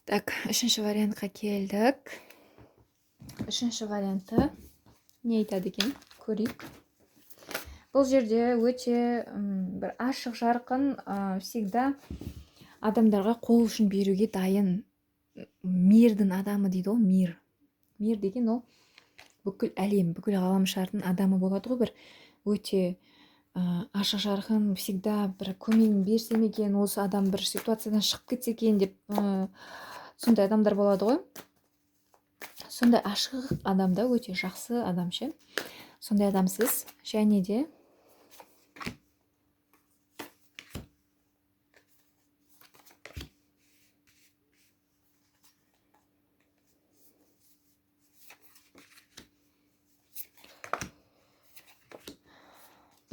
Так, үшінші вариантқа келдік. Үшінші варианты не айтады екен? Көрейік. Бұл жерде өте бір ашық жарқын, всегда адамдарға қол ұшын беруге дайын мирдің адамы дейді ғой. Мир деген ол бүкіл әлем, бүкіл ғаламшардың адамы болады ғой. Бір өте ашық жарқын, всегда бір көмегін берсем екен, осы адам бір ситуациядан шығып кетсе екен деп сондай адамдар болады ғой. Сондай ашық адамда өте жақсы адам ше. Сондай адамсыз. Және де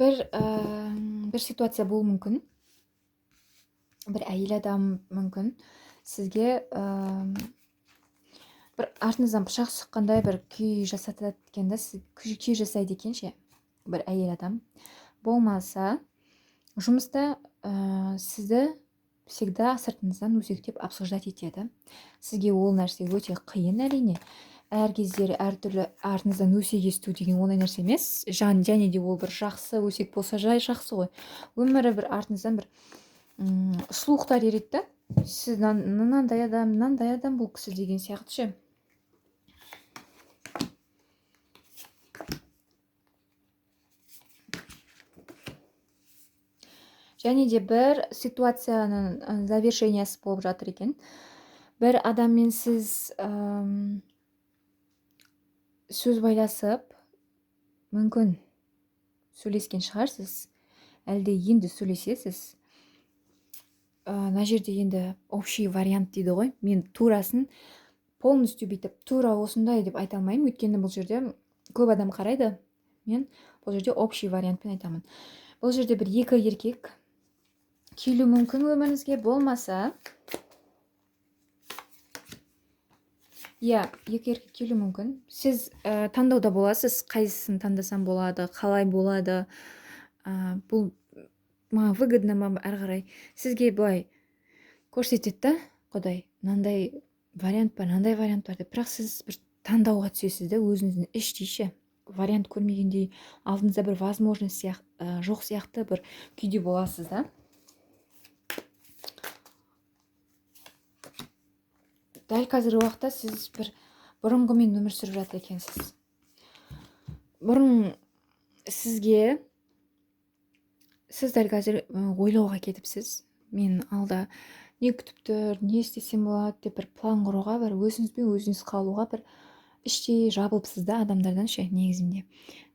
бір ситуация болуы мүмкін. Бір әйел адам мүмкін сізге бір артыңыздан пышақ сұққандай бір күй жасатады екен да, күй жасайды екен ше, бір әйел адам. Болмаса жұмыста сізді всегда сыртыңыздан өсектеп обсуждать етеді. Сізге ол нәрсе өте қиын әрине. Әр кездері әртүрлі артыңыздан өсек есту деген оңай нәрсе емес. Және де ол бір жақсы өсек болса жақсы ғой. Өмірі бір артыңыздан бір слухтар ереді да. Сіз мынандай адам бұл кісі деген сияқты ше. Және де бір ситуацияның завершениясы болып жатыр екен. Бір адаммен сіз сөз байласып, мүмкін сөйлескен шығарсыз, әлде енді сөйлесесіз. Мына жерде енді общий вариант дейді ғой. Мен турасын полностью бүйтіп тура осындай деп айта алмаймын, өйткені бұл жерде көп адам қарайды. Мен бұл жерде общий вариантпен айтамын. Бұл жерде бір екі еркек келу мүмкін өміріңізге, болмаса екі еркек келу мүмкін. Сіз таңдауда боласыз, қайсысын таңдасам болады, қалай болады, бұл маған выгодно ма әрі қарай. Сізге былай көрсетеді да, Құдай, мынандай вариант бар, мынандай вариант бар деп. Бірақ сіз бір таңдауға түсесіз де, өзіңіздің іштей ше. Вариант көрмегендей, алдыңызда бір возможность жоқ сияқты бір күйде боласыз да. Дәл қазіргі уақытта сіз бір бұрынғымен өмір сүріп жатыр екенсіз. Бұрын сіз дәл қазір ойлауға кетіпсіз. Мен алда не күтіп тұр, не істесем болады деп бір план құруға, бір өзіңізбен өзіңіз қалуға бір іштей жабылыпсыз да адамдардан ше, негізінде.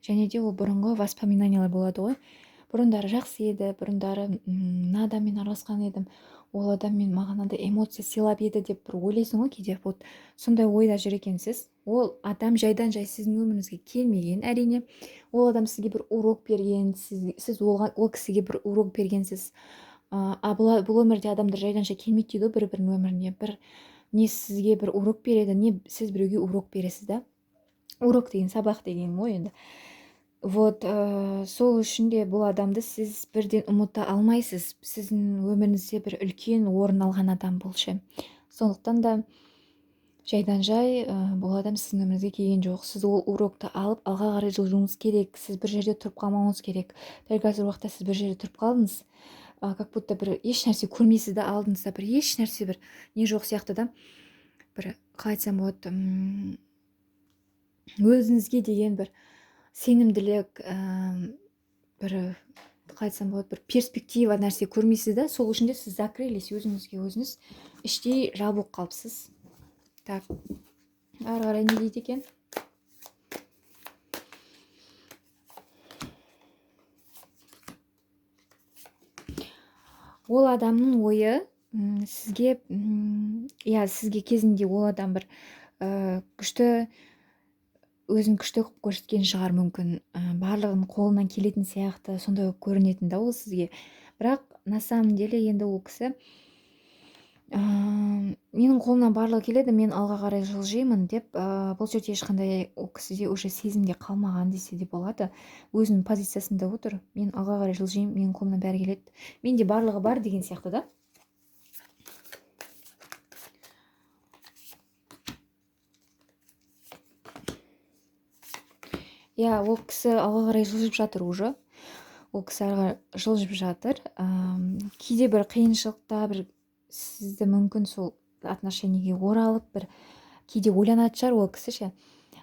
Және де ол бұрынғы воспоминаниялар болады ғой. Бұрындары жақсы еді, бұрындары мына адаммен араласқан едім, ол адаммен маған мынандай эмоция сыйлап еді деп бір ойлайсың ғой кейде. Вот сондай ойда жүр екенсіз. Ол адам жайдан жай сіздің өміріңізге келмеген, әрине. Ол адам сізге бір урок берген, сіз ол кісіге бір урок бергенсіз. Бұл өмірде адамдар жайдан жай келмейді дейді, бір-бірінің өміріне. Бір не сізге бір урок береді, не сіз біреуге урок бересіз да. Урок деген сабақ деген ғой енді. Вот сол үшін де бұл адамды сіз бірден ұмыта алмайсыз. Сіздің өміріңізде бір үлкен орын алған адам бұл ше. Сондықтан да жайдан жай бұл адам сіздің өміріңізге келген жоқ. Сіз ол урокты алып алға қарай жылжуыңыз керек. Сіз бір жерде тұрып қалмауыңыз керек. Дәл қазір уақытта сіз бір жерде тұрып қалдыңыз. Как будто бір еш нәрсе көрмейсіз да, алдыңызда бір еш нәрсе бір не жоқ сияқты да. Бір қалай айтсам болады, өзіңізге деген бір сенімділік, бір қалай айтсам болады, бір перспектива нәрсе көрмейсіз да. Сол үшін де сіз закрылись, өзіңізге өзіңіз іштей жабылып қалыпсыз. Так, ары қарай не дейді екен? Ол адамның ойы сізге, сізге кезінде ол адам бір күшті, өзін күшті көрсеткен шығар мүмкін. Барлығын қолынан келетін сияқты, сондай көрінетін да ол сізге. Бірақ на самом деле енді ол кісі менің қолымнан барлығы келеді, мен алға қарай жылжимын деп, бұл жерде ешқандай ол кісіде уже сезімге қалмаған десе де болады. Өзінің позициясында отыр. Мен алға қарай жылжимын, менің қолымнан бәрі келеді. Менде барлығы бар деген сияқты да. иә, ол кісі алға қарай жылжып жатыр уже. Ол кісі алға жылжып жатыр. Кейде бір қиыншылықта бір сізді мүмкін сол отношениеге оралып бір кейде ойланатын шығар ол кісі ше.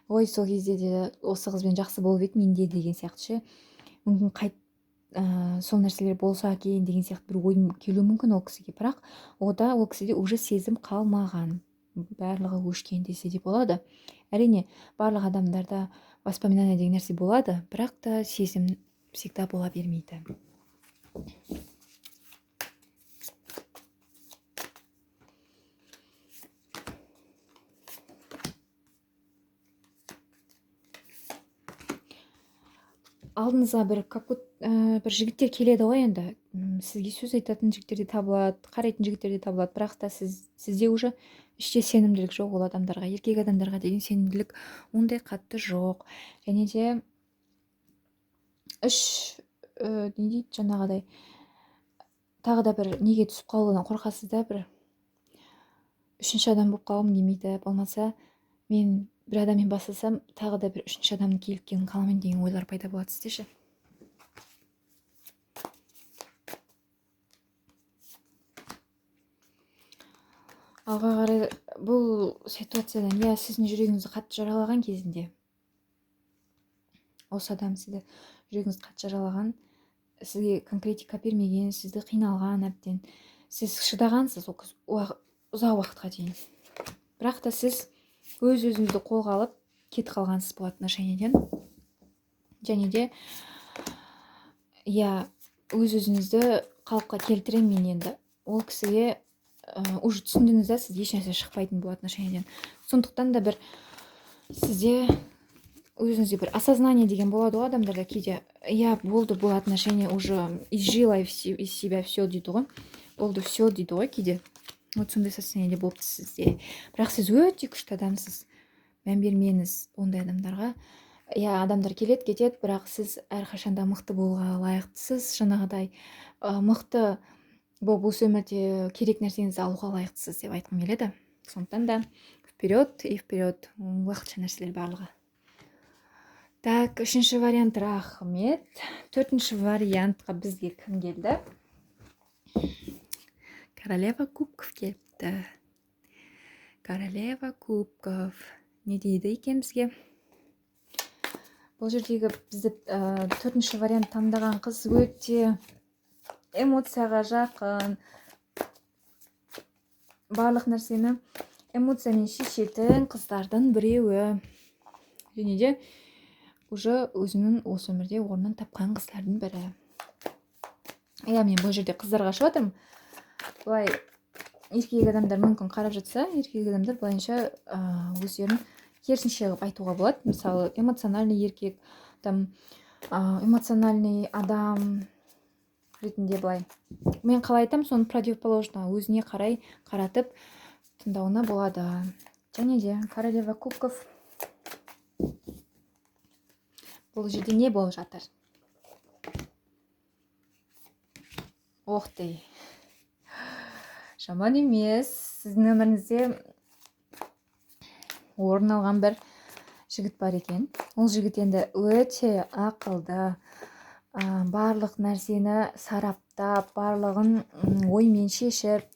Ой, сол кезде де осы қызбен жақсы болып еді менде деген сияқты ше. Мүмкін сол нәрселер болса екен деген сияқты бір ой келуі мүмкін ол кісіге, бірақ ол кісіде уже сезім қалмаған, барлығы өшкен десе де болады. Әрине барлық адамдарда воспоминания деген нәрсе болады, бірақ та сезім всегда бола бермейді. Алдыңызға бір жігіттер келеді ғой енді, сізге сөз айтатын жігіттер де табылады, қарайтын жігіттер де табылады, бірақ та сізде уже іште сенімділік жоқ ол адамдарға, еркек адамдарға деген сенімділік ондай қатты жоқ. Және де не дейді жаңағыдай, тағы да бір неге түсіп қалудан қорқасыз да, бір үшінші адам болып қалғым келмейді, болмаса мен бір адаммен бастасам тағы да бір үшінші адамның келіп келгенін қаламайын деген ойлар пайда болады сізде ше. Алға қарай бұл ситуациядан иә сіздің жүрегіңізді қатты жаралаған кезінде осы адам сізді жүрегіңізді қатты жаралаған, сізге конкретика бермеген, сізді қиналған әбден, сіз шыдағансыз ұзақ уақытқа дейін, бірақ та сіз өзіңізді қолға алып кетіп қалғансыз бұл отношениеден. Және де иә өзіңізді қалыпқа келтіремін мен енді. Ол кісіге уже түсіндіңіз да, сіз ешнәрсе шықпайтын бұл отношениеден. Сондықтан да бір сізде өзіңізде бір осознание деген болады ғой адамдарда кейде. Иә, болды бұл отношение уже изжила из себя все дейді ғой. Болды все дейді ғой кейде. Вот сондай состояниеде болыпты сізде. Бірақ сіз өте күшті адамсыз. Мән бермеңіз ондай адамдарға. Иә, адамдар келеді, кетеді, бірақ сіз әрқашанда мықты болуға лайықтысыз. Жаңағыдай мықты болып осы өмірде керек нәрсеңізді алуға лайықтысыз деп айтқым келеді. Сондықтан да вперед и вперед, уақытша нәрселер барлығы. Так, үшінші вариант рахмет. Төртінші вариантқа бізге кім келді? Королева кубков келіпті. Королева кубков. Не дейді екен бізге? Бұл жердегі бізді төртінші вариант таңдаған қыз өте эмоцияға жақын, барлық нәрсені эмоциямен шешетін қыздардың біреуі. Және де уже өзінің осы өмірде орнын тапқан қыздардың бірі. Иә, мен бұл жерде қыздарға ашып жатырмын. Былай еркек адамдар мүмкін қарап жатса, еркек адамдар былайынша өздерін керісінше қылып айтуға болады. Мысалы, эмоциональный еркек, эмоциональный адам ретінде былай. Мен қалай айтам, соны противоположно өзіне қарай қаратып тыңдауына болады. Және де королева кубков. Бұл жерде не болып жатыр? Ох ты. Жаман емес. Сіздің өміріңізде орын алған бір жігіт бар екен. Ол жігіт енді өте ақылды, барлық нәрсені сараптап, барлығын оймен шешіп,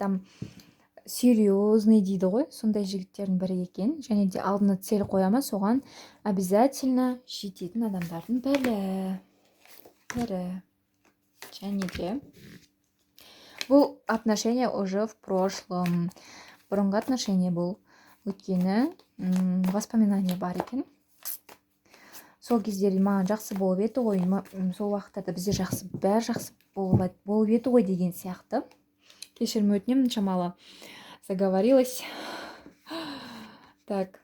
серьезный дейді ғой, сондай жігіттердің бірі екен. Және де алдына цель қояма, соған обязательно жететін адамдардың бірі. Және де бұл отношение уже в прошлом. Бұрынғы отношение бұл. Өткені воспоминание бар екен. Сол кездері маған жақсы болып еді ғой, сол уақыттарда бізде бәрі жақсы болып еді ғой деген сияқты. Кешірім өтінемін, шамалы заговорилась. Так.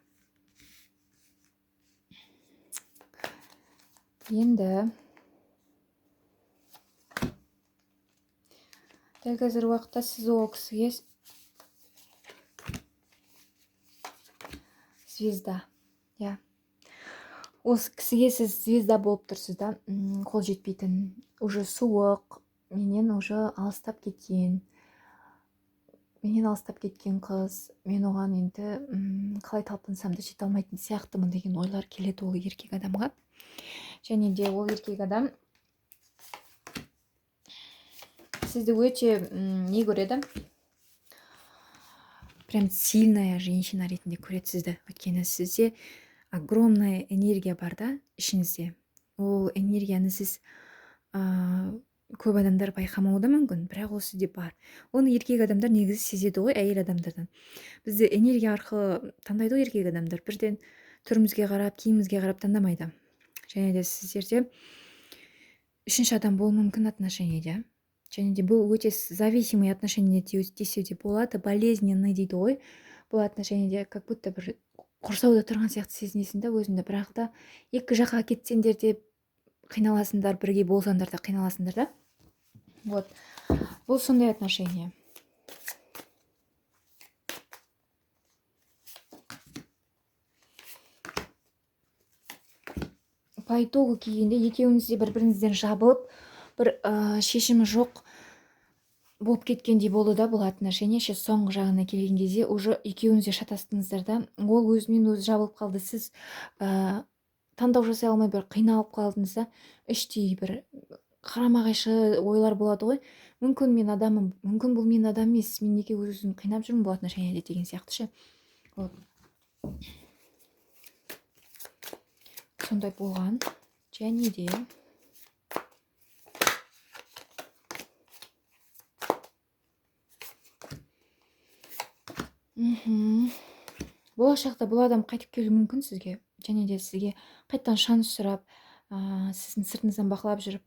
Енді дәл қазір уақытта сіз ол кісіге звезда. Я. Осы кісіге сіз звезда болып тұрсыз да, қол жетпейтін, уже суық, менен алыстап кеткен қыз, мен оған енді қалай талпынсам да жете алмайтын сияқтымын деген ойлар келеді ол еркек адамға. және де ол еркек адам сізді өте не көреді, прям сильная женщина ретінде көреді сізді. Өйткені сізде огромная энергия бар да ішіңізде. Ол энергияны сіз көп адамдар байқамауы да мүмкін, бірақ ол сізде бар. Оны еркек адамдар негізі сезеді ғой әйел адамдардан. Бізді энергия арқылы таңдайды ғой еркек адамдар. Бірден түрімізге қарап, киімімізге қарап таңдамайды. Және де сіздерде үшінші адам болуы мүмкін отношениеде. Және де бұл өте зависимый отношение десе де болады, болезненный дейді ғой. Бұл отношениеде как будто бір құрсауда тұрған сияқты сезінесің да өзіңді, бірақ та екі жаққа кетсеңдер де қиналасыңдар, бірге болсаңдар да қиналасыңдар да. Вот. Бұл сондай отношение. По итогу келгенде екеуіңіз де бір-біріңізден жабылып, бір шешімі жоқ болып кеткендей болды да бұл отношение. Соңғы жағына келген кезде уже екеуіңіз де шатастыңыздар да. Ол өзімен өзі жабылып қалды. Сіз таңдау жасай алмай бір қиналып қалдыңыз да. Іштей бір қарама-қайшы ойлар болады ғой. Мүмкін мен адамым, мүмкін бұл мен адам емес, мен неге өзім қинап жүрмін бұл отношениеде деген сияқты ше. Сондай болған. Және де болашақта бұл адам қайтып келуі мүмкін сізге. Және де сізге қайттан шанс сұрап, сіздің сыртыңыздан бақылап жүріп,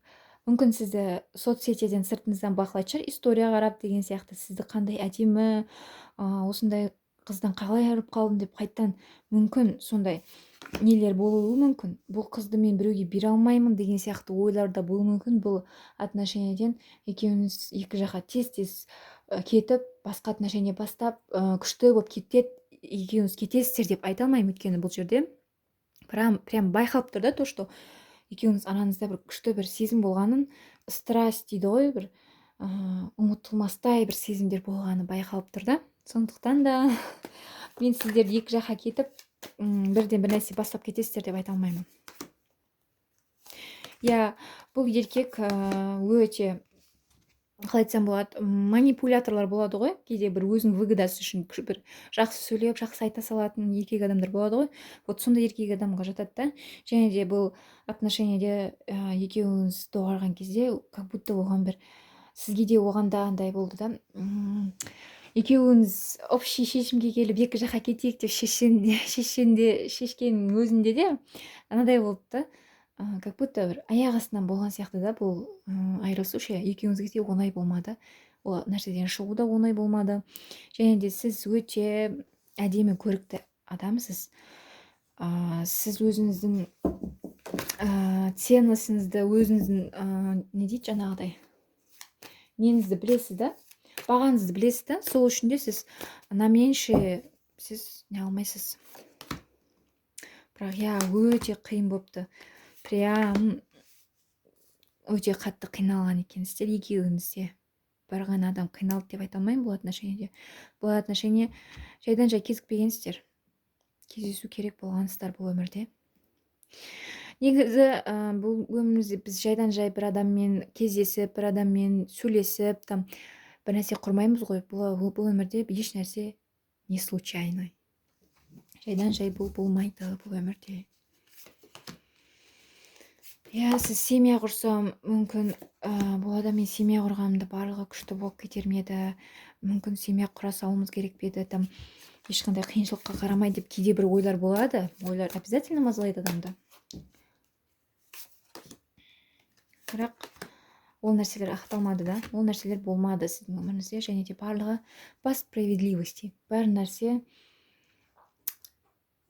мүмкін сізді соцсетеден сыртыңыздан бақылайтын шығар, история қарап деген сияқты, сізді қандай әдемі, осындай қыздан қалай айырылып қалдым деп қайттан мүмкін сондай нелер болуы мүмкін. Бұл қызды мен біреуге бере алмаймын деген сияқты ойларда болуы мүмкін. Бұл отношениеден екеуіңіз екі жаққа тез-тез кетіп, басқа отношение бастап, күшті болып кетеді, екеуіңіз кетесіздер деп айта алмаймын. Өйткені бұл жерде прям байқалып тұр да, то, что екеуіңіз аранызда бір күшті бір сезім болғанын, страсть дейді ғой, бір ұмытылмастай бір сезімдер болғаны байқалып тұр да. Сондықтан да мен сіздерді екі жаққа кетіп, бірден бір нәрсе бастап кетесіздер деп айта алмаймын. Бұл еркек өте, қалай айтсам болады, манипуляторлар болады ғой. Кейде бір өзінің выгодасы үшін бір жақсы сөйлеп, жақсы айта салатын еркек адамдар болады ғой. Вот сондай еркек адамға жатады да. Және де бұл отношениеде екеуіңіз доғарған кезде, как будто оған бір, сізге де оғанда андай болды да. Екеуіңіз общий шешімге келіп, екі жаққа кетейік деп шешкен өзінде де анадай болды да. Как будто бір аяқ астынан болған сияқты да бұл айырылысу ше. Екеуіңізге де оңай болмады. Ол нәрседен шығу да оңай болмады. Және де сіз өте әдемі көрікті адамсыз. Сіз өзіңіздің ценностіңізді, өзіңіздің не дейді жаңағыдай, неңізді білесіз да, бағаңызды білесіз да. Сол үшін де сіз на меньше сіз не алмайсыз. Бірақ өте қиын болыпты. Прям өте қатты қиналған екенсіздер екеуіңізде. Бір ғана адам қиналды деп айта алмаймын бұл отношениеде. Бұл отношение жайдан жай кезікпегенсіздер. Кездесу керек болғансыздар бұл өмірде. Негізі бұл өмірімізде біз жайдан жай бір адаммен кездесіп, бір адаммен сөйлесіп, там бір нәрсе құрмаймыз ғой. Бұл өмірде еш нәрсе не случайно. Жайдан жай бұл болмайды бұл өмірде. Сіз семья құрсам, мүмкін бұл адаммен семья құрғанымда барлығы күшті болып кетер ме еді, мүмкін семья құра салуымыз керек пе еді, там ешқандай қиыншылыққа қарамай деп кейде бір ойлар болады. Ойлар обязательно мазалайды адамды. Бірақ ол нәрселер ақталмады да, ол нәрселер болмады сіздің өміріңізде. Және де барлығы по справедливости. Бәр нәрсе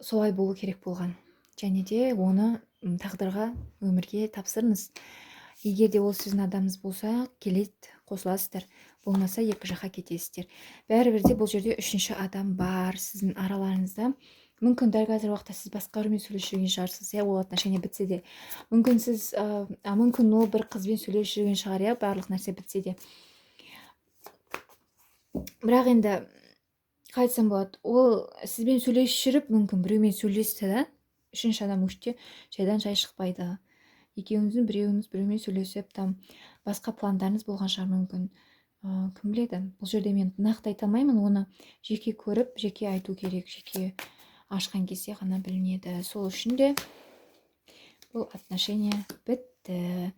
солай болу керек болған. Және де оны тағдырға, өмірге тапсырыңыз. Егер де ол сіздің адамыңыз болса, келеді, қосыласыздар. Болмаса екі жаққа кетесіздер. Бәрібір де бұл жерде үшінші адам бар сіздің араларыңызда. Мүмкін дәл қазір уақытта сіз басқа біреумен сөйлесіп жүрген шығарсыз, ол отношение бітсе де. Мүмкін сіз, мүмкін ол бір қызбен сөйлесіп жүрген шығар, барлық нәрсе бітсе де. Бірақ енді қалай айтсам болады, ол сізбен сөйлесіп жүріп, мүмкін біреумен сөйлесті да, үшінші адам өште жайдан жай шықпайды. Екеуіңіздің біреумен сөйлесіп там басқа пландарыңыз болған шығар мүмкін. Кім біледі, бұл жерде мен нақты айта алмаймын, оны жеке көріп жеке айту керек, жеке ашқан кезде ғана білінеді. Сол үшін де бұл отношение бітті.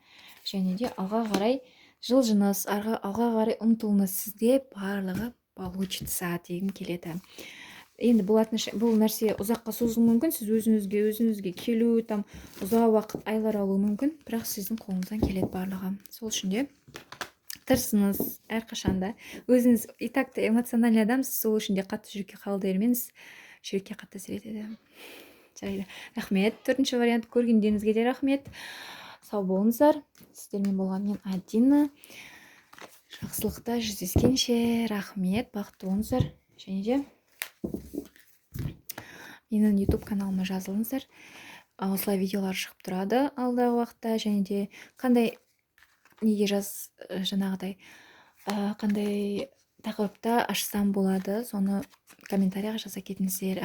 Және де алға қарай жылжыңыз, алға қарай ұмтылыңыз, сізде барлығы получится дегім келеді. Енді бұл нәрсе ұзаққа созылуы мүмкін, сіз өзіңізге келу, там ұзақ уақыт айлар алуы мүмкін, бірақ сіздің қолыңыздан келеді барлығы. Сол үшін де тырысыңыз әрқашанда. Өзіңіз и так-то эмоциональный адамсыз, сол үшін де қатты жүрекке қабылдай бермеңіз, жүрекке қатты әсер етеді. Жарайды. Рахмет. 4-ші вариант көргендеріңізге де рахмет. Сау болыңыздар. Сіздермен болған мен Адина. Жақсылықта жүздескенше рахмет, бақытты болыңыздар. Және де менің YouTube каналыма жазылыңыздар. Осылай видеолар шығып тұрады алдағы уақытта. Және де қандай жаңағыдай қандай тақырыпта ашсам болады, соны комментарияға жаза кетіңіздер.